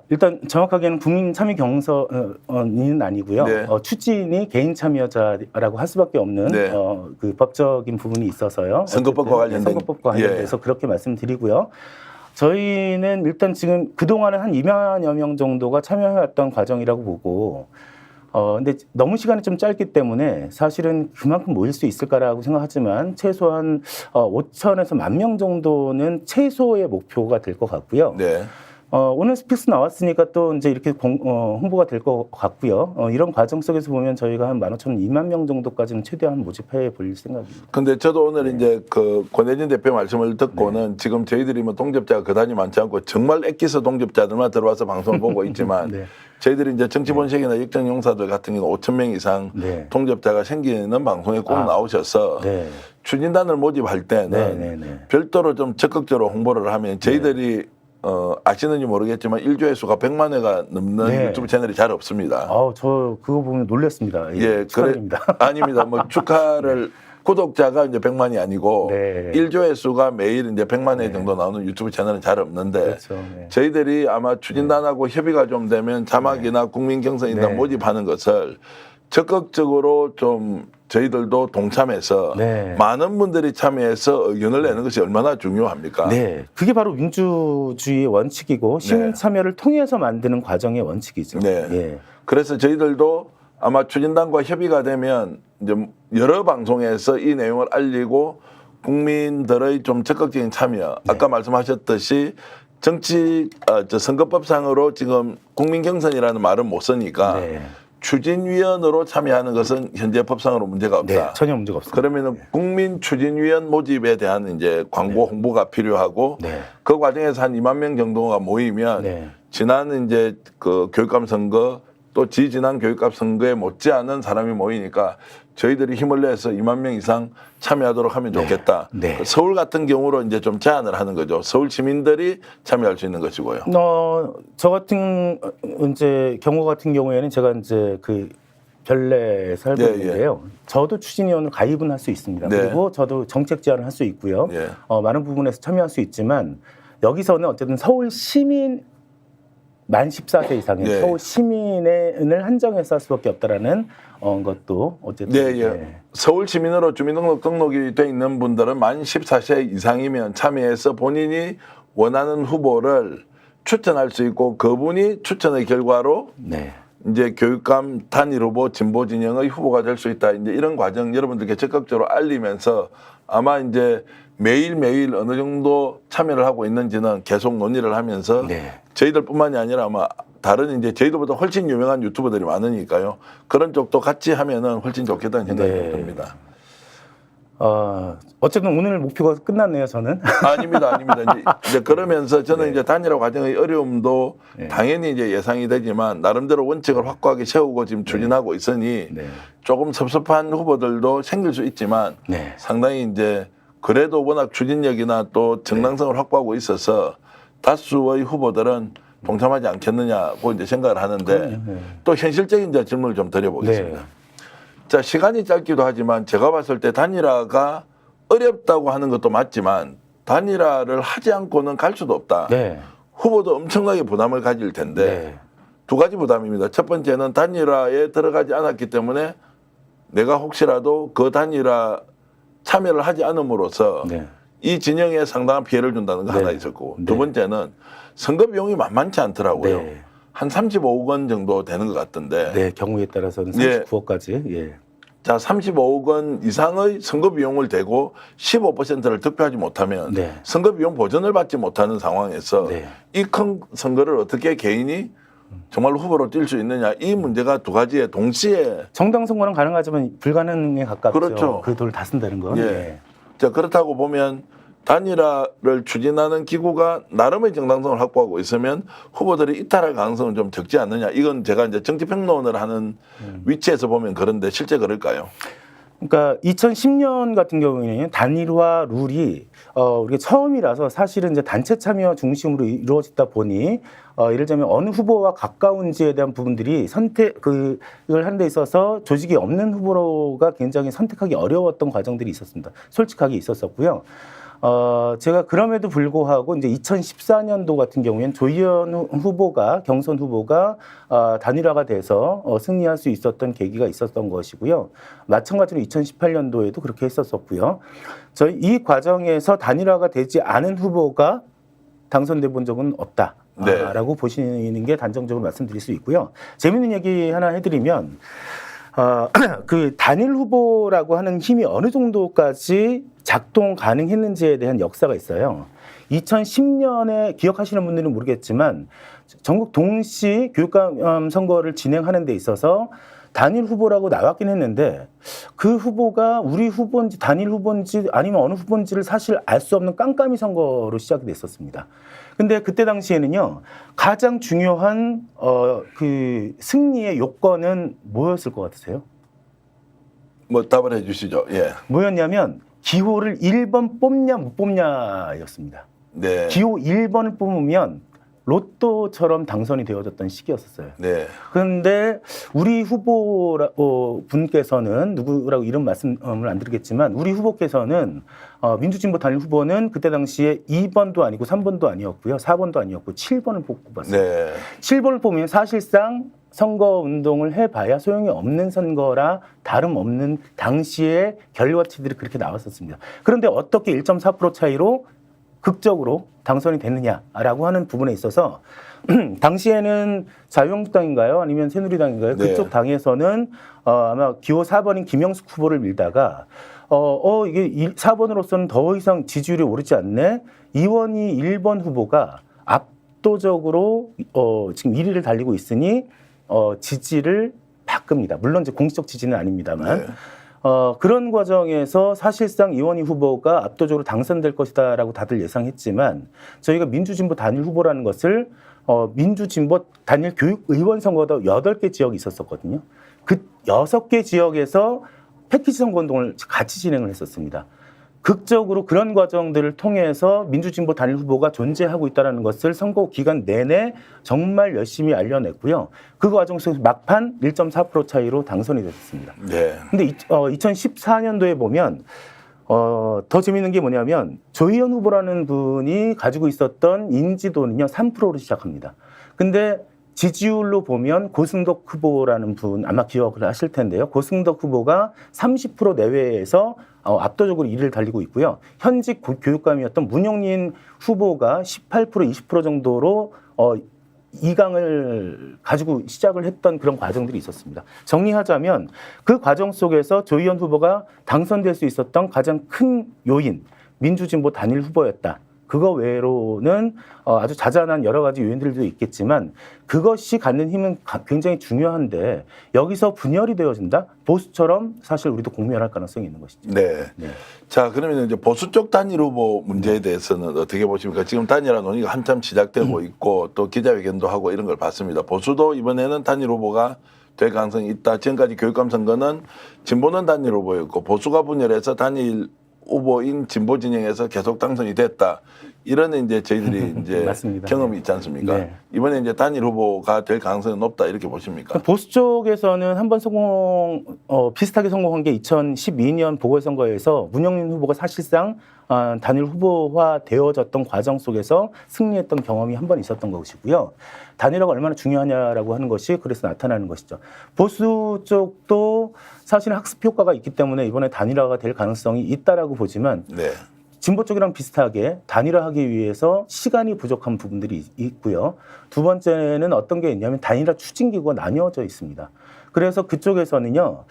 일단 정확하게는 국민 참여 경선은 아니고요. 네. 추진이 개인 참여자라고 할 수밖에 없는 네. 그 법적인 부분이 있어서요. 선거법과 어쨌든, 관련된- 선거법과 관련돼서 예. 그렇게 말씀드리고요. 저희는 일단 지금 그동안은 한 2만여 명 정도가 참여해왔던 과정이라고 보고 근데 너무 시간이 좀 짧기 때문에 사실은 그만큼 모일 수 있을까라고 생각하지만 최소한 5천에서 1만 명 정도는 최소의 목표가 될 것 같고요. 네. 오늘 스픽스 나왔으니까 또 이제 이렇게 홍보가 될 것 같고요. 이런 과정 속에서 보면 저희가 한 15,000, 2만 명 정도까지는 최대한 모집해 볼 생각입니다. 근데 저도 오늘 이제 그 권혜진 대표 말씀을 듣고는 지금 저희들이 뭐 동접자가 그다지 많지 않고 정말 엑기스 동접자들만 들어와서 방송을 보고 있지만 네. 저희들이 이제 정치본색이나 역정용사들 같은 경우는 5,000명 이상 네. 동접자가 생기는 방송에 꼭 나오셔서 네. 추진단을 모집할 때는 네. 별도로 좀 적극적으로 홍보를 하면 저희들이 아시는지 모르겠지만 일조회수가 100만 회가 넘는 네. 유튜브 채널이 잘 없습니다. 저 그거 보면 놀랐습니다. 예, 축하드립니다. 아닙니다. 뭐 축하를 구독자가 이제 100만이 아니고 네. 일조회수가 매일 이제 100만 회 정도 나오는 유튜브 채널은 잘 없는데 그렇죠. 네. 저희들이 아마 추진단하고 협의가 좀 되면 자막이나 국민경선인단 네. 모집하는 것을 적극적으로 좀 저희들도 동참해서 네. 많은 분들이 참여해서 의견을 내는 것이 얼마나 중요합니까? 네, 그게 바로 민주주의의 원칙이고 시민 네. 참여를 통해서 만드는 과정의 원칙이죠. 네. 예. 그래서 저희들도 아마 추진단과 협의가 되면 이제 여러 방송에서 이 내용을 알리고 국민들의 좀 적극적인 참여, 아까 말씀하셨듯이 선거법상으로 지금 국민경선이라는 말은 못 쓰니까 네. 추진위원으로 참여하는 것은 현재 법상으로 문제가 네, 없다. 전혀 문제가 없습니다. 그러면은 국민 추진위원 모집에 대한 이제 광고 홍보가 필요하고 네. 그 과정에서 한 2만 명 정도가 모이면 네. 지난 이제 그 교육감 선거 또 지지난 교육감 선거에 못지않은 사람이 모이니까 저희들이 힘을 내서 2만 명 이상 참여하도록 하면 좋겠다. 네. 서울 같은 경우로 이제 좀 제안을 하는 거죠. 서울 시민들이 참여할 수 있는 것이고요. 저 같은 이제 경우 같은 경우에는 제가 이제 그 별내에 살고 예, 있는데요. 저도 추진위원으로 가입은 할 수 있습니다. 네. 그리고 저도 정책 제안을 할 수 있고요. 예. 많은 부분에서 참여할 수 있지만 여기서는 어쨌든 서울 시민 만 14세 이상의 네. 서울 시민을 한정해서 할 수밖에 없다라는 것도 어쨌든 네, 예. 서울 시민으로 주민등록이 돼 있는 분들은 만 14세 이상이면 참여해서 본인이 원하는 후보를 추천할 수 있고 그분이 추천의 결과로 네. 이제 교육감 단일 후보 진보 진영의 후보가 될 수 있다. 이제 이런 과정 여러분들께 적극적으로 알리면서 아마 이제 매일매일 어느 정도 참여를 하고 있는지는 계속 논의를 하면서 네. 저희들뿐만이 아니라 아마 다른 이제 저희들보다 훨씬 유명한 유튜버들이 많으니까요. 그런 쪽도 같이 하면은 훨씬 좋겠다는 생각이 네. 듭니다. 어쨌든 오늘 목표가 끝났네요, 저는. 아닙니다. 이제 그러면서 저는 네. 이제 단일화 과정의 어려움도 네. 당연히 이제 예상이 되지만 나름대로 원칙을 확고하게 세우고 지금 추진하고 있으니 네. 조금 섭섭한 후보들도 생길 수 있지만 네. 상당히 이제 그래도 워낙 추진력이나 또 정당성을 확보하고 있어서 다수의 후보들은 동참하지 않겠느냐고 이제 생각을 하는데 네. 또 현실적인 이제 질문을 좀 드려보겠습니다. 네. 자, 시간이 짧기도 하지만 제가 봤을 때 단일화가 어렵다고 하는 것도 맞지만 단일화를 하지 않고는 갈 수도 없다. 네. 후보도 엄청나게 부담을 가질 텐데 네. 두 가지 부담입니다. 첫 번째는 단일화에 들어가지 않았기 때문에 내가 혹시라도 그 단일화 참여를 하지 않음으로써 네. 이 진영에 상당한 피해를 준다는 거 네. 하나 있었고 네. 두 번째는 선거 비용이 만만치 않더라고요. 네. 한 35억 원 정도 되는 것 같던데 네, 경우에 따라서는 예. 39억까지. 예. 자, 35억 원 이상의 선거 비용을 대고 15%를 득표하지 못하면 네. 선거 비용 보전을 받지 못하는 상황에서 네. 이 큰 선거를 어떻게 개인이 정말 후보로 뛸 수 있느냐 이 문제가 두 가지에 동시에 정당 선거는 가능하지만 불가능에 가깝죠. 그렇죠. 그 돈을 다 쓴다는 건. 예. 예. 자, 그렇다고 보면 단일화를 추진하는 기구가 나름의 정당성을 확보하고 있으면 후보들이 이탈할 가능성은 좀 적지 않느냐. 이건 제가 이제 정치평론을 하는 위치에서 보면 그런데 실제 그럴까요? 그러니까 2010년 같은 경우에는 단일화 룰이 우리가 처음이라서 사실은 이제 단체 참여 중심으로 이루어지다 보니 예를 들면 어느 후보와 가까운지에 대한 부분들이 선택을 하는 데 있어서 조직이 없는 후보가 굉장히 선택하기 어려웠던 과정들이 있었습니다. 솔직하게 있었었고요. 제가 그럼에도 불구하고 이제 2014년도 같은 경우에는 조희연 후보가 경선 후보가 단일화가 돼서 승리할 수 있었던 계기가 있었던 것이고요. 마찬가지로 2018년도에도 그렇게 했었었고요. 저희 이 과정에서 단일화가 되지 않은 후보가 당선돼 본 적은 없다. 네. 라고 보시는 게 단정적으로 말씀드릴 수 있고요. 재밌는 얘기 하나 해드리면 그 단일 후보라고 하는 힘이 어느 정도까지 작동 가능했는지에 대한 역사가 있어요. 2010년에 기억하시는 분들은 모르겠지만 전국 동시 교육감 선거를 진행하는 데 있어서 단일 후보라고 나왔긴 했는데 그 후보가 우리 후보인지 단일 후보인지 아니면 어느 후보인지를 사실 알 수 없는 깜깜이 선거로 시작이 됐었습니다. 근데 그때 당시에는요, 가장 중요한 그 승리의 요건은 뭐였을 것 같으세요? 뭐 답을 해주시죠. 예. 뭐였냐면 기호를 1번 뽑냐 못 뽑냐였습니다. 네. 기호 1번을 뽑으면 로또처럼 당선이 되어졌던 시기였었어요. 네. 그런데 우리 후보 분께서는 누구라고 이름 말씀을 안 드리겠지만 우리 후보께서는 민주진보 단일 후보는 그때 당시에 2번도 아니고 3번도 아니었고요. 4번도 아니었고 7번을 뽑았어요. 네. 7번을 뽑으면 사실상 선거운동을 해봐야 소용이 없는 선거라 다름없는 당시의 결과치들이 그렇게 나왔었습니다. 그런데 어떻게 1.4% 차이로 극적으로 당선이 됐느냐라고 하는 부분에 있어서 당시에는 자유한국당인가요? 아니면 새누리당인가요? 네. 그쪽 당에서는 아마 기호 4번인 김영숙 후보를 밀다가 이게 4번으로서는 더 이상 지지율이 오르지 않네. 이원희 1번 후보가 압도적으로 지금 1위를 달리고 있으니 지지를 바꿉니다. 물론 이제 공식적 지지는 아닙니다만. 네. 그런 과정에서 사실상 이원희 후보가 압도적으로 당선될 것이다라고 다들 예상했지만 저희가 민주진보 단일 후보라는 것을 민주진보 단일 교육의원 선거도 8개 지역이 있었었거든요. 그 6개 지역에서 패키지 선거운동을 같이 진행을 했었습니다. 극적으로 그런 과정들을 통해서 민주진보 단일 후보가 존재하고 있다는 것을 선거 기간 내내 정말 열심히 알려냈고요. 그 과정 속에서 막판 1.4% 차이로 당선이 됐습니다. 네. 근데 2014년도에 보면 더 재밌는 게 뭐냐면 조희연 후보라는 분이 가지고 있었던 인지도는요 3%로 시작합니다. 근데 지지율로 보면 고승덕 후보라는 분 아마 기억을 하실 텐데요. 고승덕 후보가 30% 내외에서 압도적으로 1위를 달리고 있고요. 현직 교육감이었던 문영린 후보가 18% 20% 정도로 2강을 가지고 시작을 했던 그런 과정들이 있었습니다. 정리하자면 그 과정 속에서 조희연 후보가 당선될 수 있었던 가장 큰 요인, 민주진보 단일 후보였다. 그거 외로는 아주 자잘한 여러 가지 요인들도 있겠지만 그것이 갖는 힘은 굉장히 중요한데 여기서 분열이 되어진다? 보수처럼 사실 우리도 공멸할 가능성이 있는 것이죠. 네. 네. 자, 그러면 이제 보수 쪽 단일 후보 문제에 대해서는 어떻게 보십니까? 지금 단일화 논의가 한참 시작되고 있고 또 기자회견도 하고 이런 걸 봤습니다. 보수도 이번에는 단일 후보가 될 가능성이 있다. 지금까지 교육감 선거는 진보는 단일 후보였고 보수가 분열해서 단일 후보인 진보 진영에서 계속 당선이 됐다. 이런 이제 저희들이 이제 맞습니다. 경험이 있지 않습니까? 네. 이번에 이제 단일 후보가 될 가능성이 높다 이렇게 보십니까? 보수 쪽에서는 한번 비슷하게 성공한 게 2012년 보궐선거에서 문영린 후보가 사실상 단일 후보화 되어졌던 과정 속에서 승리했던 경험이 한 번 있었던 것이고요. 단일화가 얼마나 중요하냐라고 하는 것이 그래서 나타나는 것이죠. 보수 쪽도 사실 학습 효과가 있기 때문에 이번에 단일화가 될 가능성이 있다라고 보지만 네. 진보 쪽이랑 비슷하게 단일화하기 위해서 시간이 부족한 부분들이 있고요. 두 번째는 어떤 게 있냐면 단일화 추진기구가 나뉘어져 있습니다. 그래서 그쪽에서는요,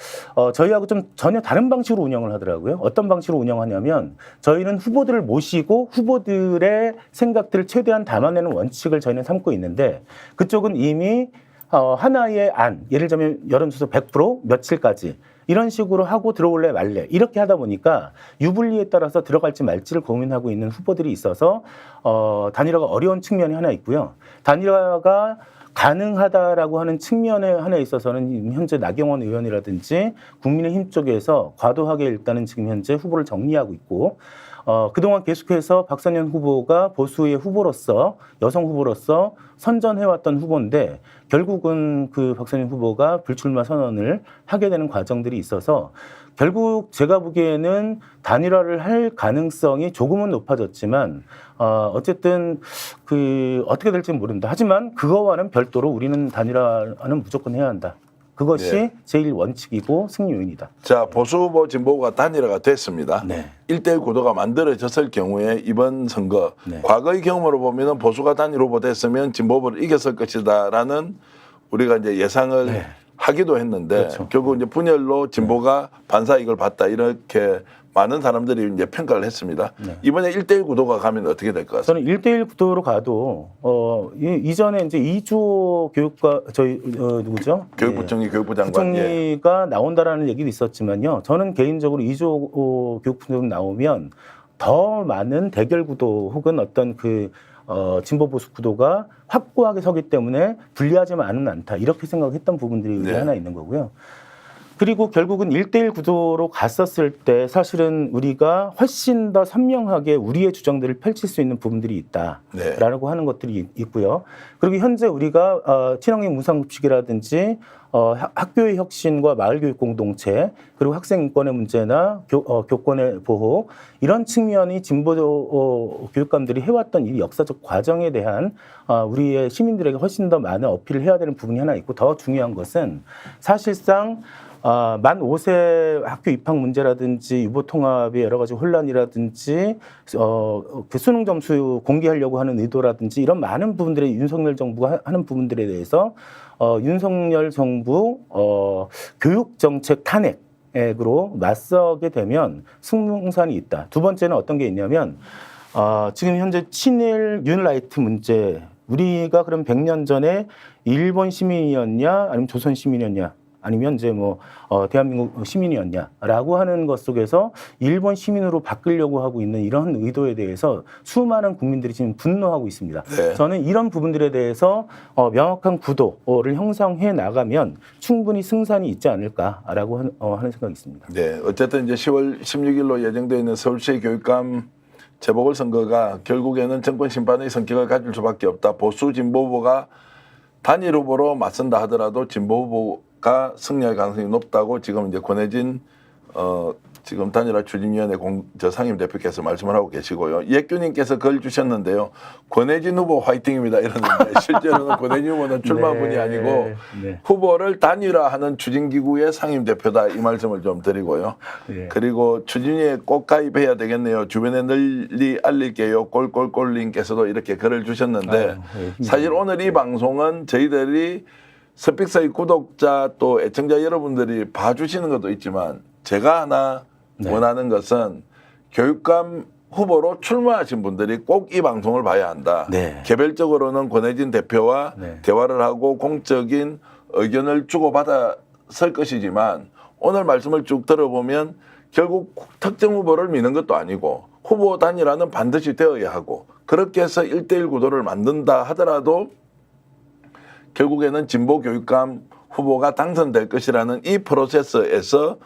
저희하고 좀 전혀 다른 방식으로 운영을 하더라고요. 어떤 방식으로 운영하냐면 저희는 후보들을 모시고 후보들의 생각들을 최대한 담아내는 원칙을 저희는 삼고 있는데 그쪽은 이미 하나의 안, 예를 들면 여론조사 100% 며칠까지 이런 식으로 하고 들어올래 말래 이렇게 하다 보니까 유불리에 따라서 들어갈지 말지를 고민하고 있는 후보들이 있어서 단일화가 어려운 측면이 하나 있고요. 단일화가 가능하다라고 하는 측면에 하나 있어서는 현재 나경원 의원이라든지 국민의힘 쪽에서 과도하게 일단은 지금 현재 후보를 정리하고 있고 그동안 계속해서 박선현 후보가 보수의 후보로서 여성 후보로서 선전해왔던 후보인데 결국은 그 박선현 후보가 불출마 선언을 하게 되는 과정들이 있어서 결국 제가 보기에는 단일화를 할 가능성이 조금은 높아졌지만 어쨌든 그 어떻게 될지는 모른다. 하지만 그거와는 별도로 우리는 단일화는 무조건 해야 한다. 그것이 네. 제일 원칙이고 승리 요인이다. 자, 보수 후보 진보가 단일화가 됐습니다. 네. 1대1 구도가 만들어졌을 경우에 이번 선거 네. 과거의 경험으로 보면 보수가 단일 후보 됐으면 진보 후보를 이겼을 것이다라는 우리가 이제 예상을 네. 하기도 했는데 그렇죠. 결국 이제 분열로 진보가 반사 이익을 봤다 이렇게 많은 사람들이 이제 평가를 했습니다. 네. 이번에 1대1 구도가 가면 어떻게 될 것 같습니까? 저는 1대1 구도로 가도 이전에 이제 이주호 교육과 저희 누구죠? 교육부총리, 교육부 장관. 부총리가 나온다라는 얘기도 있었지만요. 저는 개인적으로 이주호 교육부총리 나오면 더 많은 대결 구도 혹은 어떤 그 진보 보수 구도가 확고하게 서기 때문에 불리하지만은 않다. 이렇게 생각했던 부분들이 네. 하나 있는 거고요. 그리고 결국은 1대1 구도로 갔었을 때 사실은 우리가 훨씬 더 선명하게 우리의 주장들을 펼칠 수 있는 부분들이 있다라고 하는 것들이 있고요. 그리고 현재 우리가 친환경 무상급식이라든지 학교의 혁신과 마을교육 공동체 그리고 학생 인권의 문제나 교권의 보호 이런 측면이 진보 교육감들이 해왔던 이 역사적 과정에 대한 우리의 시민들에게 훨씬 더 많은 어필을 해야 되는 부분이 하나 있고 더 중요한 것은 사실상 만 5세 학교 입학 문제라든지 유보 통합의 여러 가지 혼란이라든지 그 수능 점수 공개하려고 하는 의도라든지 이런 많은 부분들의 윤석열 정부가 하는 부분들에 대해서 윤석열 정부 교육 정책 탄핵으로 맞서게 되면 승승산이 있다. 두 번째는 어떤 게 있냐면 지금 현재 친일 윤라이트 문제 우리가 그럼 100년 전에 일본 시민이었냐 아니면 조선 시민이었냐 아니면 이제 뭐 대한민국 시민이었냐라고 하는 것 속에서 일본 시민으로 바꾸려고 하고 있는 이런 의도에 대해서 수많은 국민들이 지금 분노하고 있습니다. 네. 저는 이런 부분들에 대해서 명확한 구도를 형성해 나가면 충분히 승산이 있지 않을까라고 하는 생각이 있습니다. 네, 어쨌든 이제 10월 16일로 예정되어 있는 서울시 교육감 재보궐선거가 결국에는 정권 심판의 성격을 가질 수밖에 없다. 보수 진보 후보가 단일 후보로 맞선다 하더라도 진보 후보가 승리할 가능성이 높다고 지금 이제 권혜진 지금 단일화 추진위원회 상임 대표께서 말씀을 하고 계시고요. 예규님께서 글 주셨는데요. 권혜진 후보 화이팅입니다. 이러는데 실제로는 권혜진 후보는 출마분이 네. 아니고 네. 후보를 단일화하는 추진기구의 상임 대표다 이 말씀을 좀 드리고요. 네. 그리고 추진위에 꼭 가입해야 되겠네요. 주변에 널리 알릴게요. 꼴꼴꼴님께서도 이렇게 글을 주셨는데 사실 오늘 이 방송은 저희들이 스픽스의 구독자 또 애청자 여러분들이 봐주시는 것도 있지만 제가 하나 원하는 것은 교육감 후보로 출마하신 분들이 꼭 이 방송을 봐야 한다. 네. 개별적으로는 권혜진 대표와 대화를 하고 공적인 의견을 주고받았을 것이지만 오늘 말씀을 쭉 들어보면 결국 특정 후보를 미는 것도 아니고 후보 단일화는 반드시 되어야 하고 그렇게 해서 1대1 구도를 만든다 하더라도 결국에는 진보 교육감 후보가 당선될 것이라는 이 프로세스에서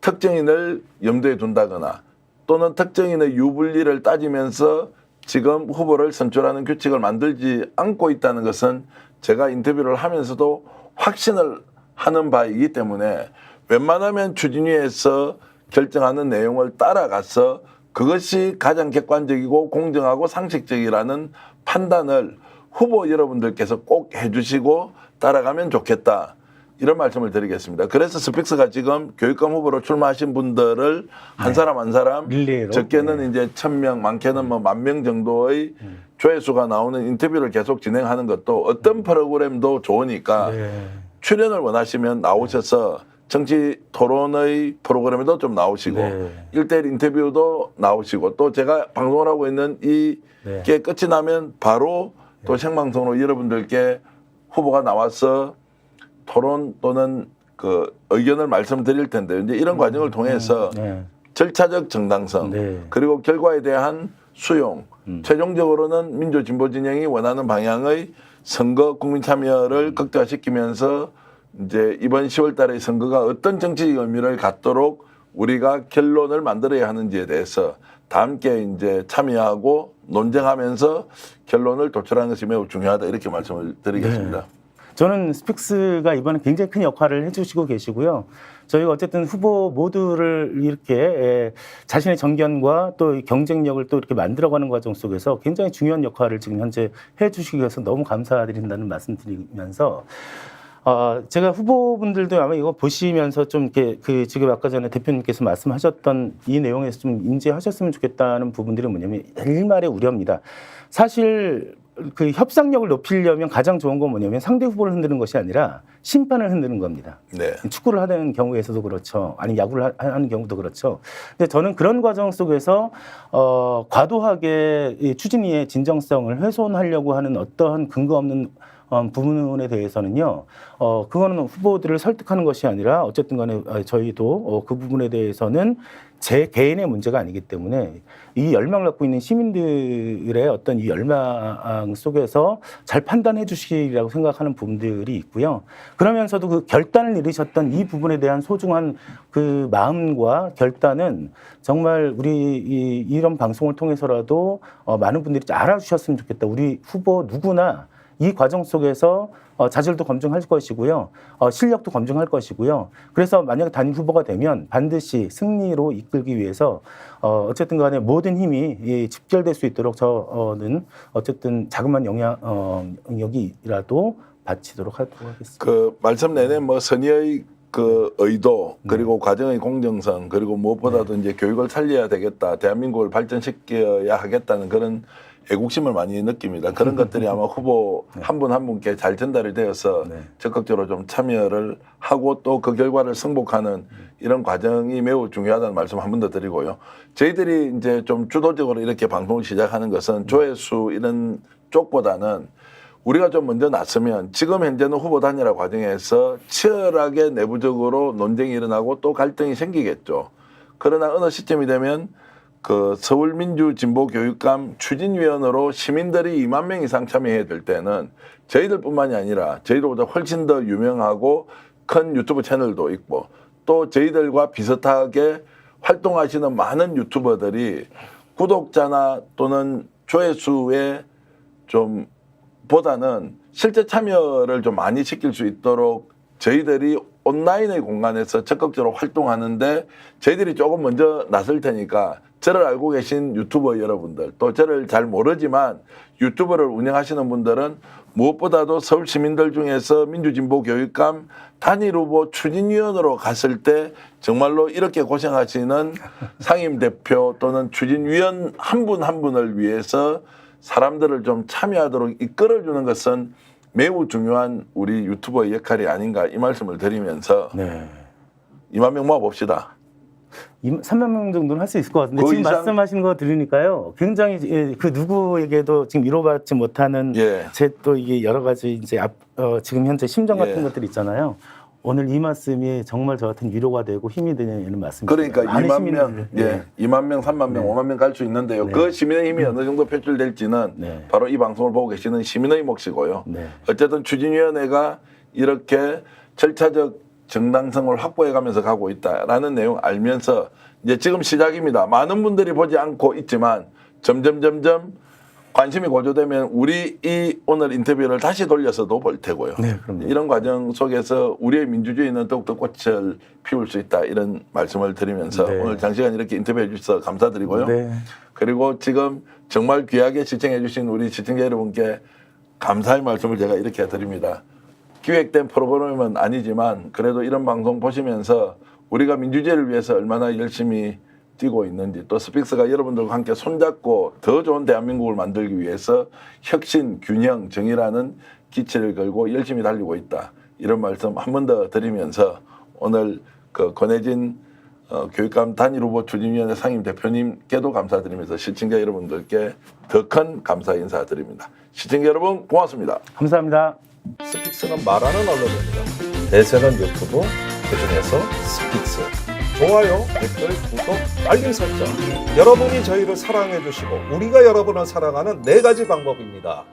특정인을 염두에 둔다거나 또는 특정인의 유불리를 따지면서 지금 후보를 선출하는 규칙을 만들지 않고 있다는 것은 제가 인터뷰를 하면서도 확신을 하는 바이기 때문에 웬만하면 추진위에서 결정하는 내용을 따라가서 그것이 가장 객관적이고 공정하고 상식적이라는 판단을 후보 여러분들께서 꼭 해주시고 따라가면 좋겠다. 이런 말씀을 드리겠습니다. 그래서 스픽스가 지금 교육감 후보로 출마하신 분들을 한 사람 한 사람 릴레이로? 적게는 이제 1000명 많게는 뭐 10,000명 정도의 조회수가 나오는 인터뷰를 계속 진행하는 것도 어떤 프로그램도 좋으니까 출연을 원하시면 나오셔서 정치 토론의 프로그램에도 좀 나오시고 1대1 인터뷰도 나오시고 또 제가 방송을 하고 있는 이게 끝이 나면 바로 또 생방송으로 여러분들께 후보가 나와서 토론 또는 그 의견을 말씀드릴 텐데 이제 이런 과정을 통해서 절차적 정당성 그리고 결과에 대한 수용 최종적으로는 민주진보 진영이 원하는 방향의 선거 국민 참여를 극대화시키면서 이제 이번 10월 달의 선거가 어떤 정치적 의미를 갖도록 우리가 결론을 만들어야 하는지에 대해서 다 함께 이제 참여하고 논쟁하면서 결론을 도출하는 것이 매우 중요하다 이렇게 말씀을 드리겠습니다. 저는 스픽스가 이번에 굉장히 큰 역할을 해주시고 계시고요. 저희가 어쨌든 후보 모두를 이렇게 자신의 정견과 또 경쟁력을 또 이렇게 만들어가는 과정 속에서 굉장히 중요한 역할을 지금 현재 해주시기 위해서 너무 감사드린다는 말씀 드리면서 제가 후보분들도 아마 이거 보시면서 좀 이렇게 그 지금 아까 전에 대표님께서 말씀하셨던 이 내용에서 좀 인지하셨으면 좋겠다는 부분들이 뭐냐면 일말의 우려입니다. 사실 그 협상력을 높이려면 가장 좋은 건 뭐냐면 상대 후보를 흔드는 것이 아니라 심판을 흔드는 겁니다. 네. 축구를 하는 경우에서도 그렇죠. 아니 야구를 하는 경우도 그렇죠. 근데 저는 그런 과정 속에서 과도하게 이 추진위의 진정성을 훼손하려고 하는 어떠한 근거 없는 부분에 대해서는요, 그거는 후보들을 설득하는 것이 아니라 어쨌든 간에 저희도 그 부분에 대해서는 제 개인의 문제가 아니기 때문에 이 열망을 갖고 있는 시민들의 어떤 이 열망 속에서 잘 판단해 주시리라고 생각하는 부분들이 있고요. 그러면서도 그 결단을 내리셨던 이 부분에 대한 소중한 그 마음과 결단은 정말 우리 이런 방송을 통해서라도 많은 분들이 알아주셨으면 좋겠다. 우리 후보 누구나 이 과정 속에서 자질도 검증할 것이고요. 실력도 검증할 것이고요. 그래서 만약에 단일 후보가 되면 반드시 승리로 이끌기 위해서 어쨌든 간에 모든 힘이 집결될 수 있도록 저는 어쨌든 자그마한 영역이라도 바치도록 하겠습니다. 그 말씀 내내 뭐 선의의 그 의도 그리고 과정의 공정성 그리고 무엇보다도 이제 교육을 살려야 되겠다. 대한민국을 발전시켜야 하겠다는 그런 애국심을 많이 느낍니다. 그런 것들이 아마 후보 한 분 한 분께 잘 전달이 되어서 적극적으로 좀 참여를 하고 또 그 결과를 승복하는 이런 과정이 매우 중요하다는 말씀 한 번 더 드리고요. 저희들이 이제 좀 주도적으로 이렇게 방송을 시작하는 것은 조회수 이런 쪽보다는 우리가 좀 먼저 났으면 지금 현재는 후보 단일화 과정에서 치열하게 내부적으로 논쟁이 일어나고 또 갈등이 생기겠죠. 그러나 어느 시점이 되면 그 서울민주진보교육감 추진위원으로 시민들이 2만 명 이상 참여해야 될 때는 저희들뿐만이 아니라 저희들보다 훨씬 더 유명하고 큰 유튜브 채널도 있고 또 저희들과 비슷하게 활동하시는 많은 유튜버들이 구독자나 또는 조회수에 좀 보다는 실제 참여를 좀 많이 시킬 수 있도록 저희들이 온라인의 공간에서 적극적으로 활동하는데 저희들이 조금 먼저 나설 테니까 저를 알고 계신 유튜버 여러분들 또 저를 잘 모르지만 유튜버를 운영하시는 분들은 무엇보다도 서울 시민들 중에서 민주진보교육감 단일 후보 추진위원으로 갔을 때 정말로 이렇게 고생하시는 상임대표 또는 추진위원 한 분 한 분을 위해서 사람들을 좀 참여하도록 이끌어주는 것은 매우 중요한 우리 유튜버의 역할이 아닌가 이 말씀을 드리면서 2만 명 모아봅시다. 3만 명 정도는 할 수 있을 것 같은데 그 지금 이상? 말씀하신 거 들으니까요. 굉장히 그 누구에게도 지금 위로받지 못하는 제 또 이게 여러 가지 이제 지금 현재 심정 같은 것들이 있잖아요. 오늘 이 말씀이 정말 저 같은 위로가 되고 힘이 되는 말씀입니다. 그러니까 2만 명, 2만 명, 3만 명, 5만 명 갈 수 있는데요. 그 시민의 힘이 어느 정도 표출될지는 바로 이 방송을 보고 계시는 시민의 몫이고요. 어쨌든 추진위원회가 이렇게 절차적 정당성을 확보해가면서 가고 있다라는 내용 알면서 이제 지금 시작입니다. 많은 분들이 보지 않고 있지만 점점 관심이 고조되면 우리 이 오늘 인터뷰를 다시 돌려서도 볼 테고요. 이런 과정 속에서 우리의 민주주의는 더욱더 꽃을 피울 수 있다 이런 말씀을 드리면서 오늘 장시간 이렇게 인터뷰해 주셔서 감사드리고요. 그리고 지금 정말 귀하게 시청해 주신 우리 시청자 여러분께 감사의 말씀을 제가 이렇게 드립니다. 기획된 프로그램은 아니지만 그래도 이런 방송 보시면서 우리가 민주주의를 위해서 얼마나 열심히 뛰고 있는지 또 스픽스가 여러분들과 함께 손잡고 더 좋은 대한민국을 만들기 위해서 혁신, 균형, 정의라는 기치를 걸고 열심히 달리고 있다. 이런 말씀 한 번 더 드리면서 오늘 그 권혜진 교육감 단일 후보 추진위원회 상임 대표님께도 감사드리면서 시청자 여러분들께 더 큰 감사 인사드립니다. 시청자 여러분 고맙습니다. 감사합니다. 스픽스는 말하는 언론입니다. 대세는 유튜브, 그중에서 스픽스. 좋아요, 댓글, 구독, 알림 설정. 여러분이 저희를 사랑해 주시고 우리가 여러분을 사랑하는 4가지 방법입니다.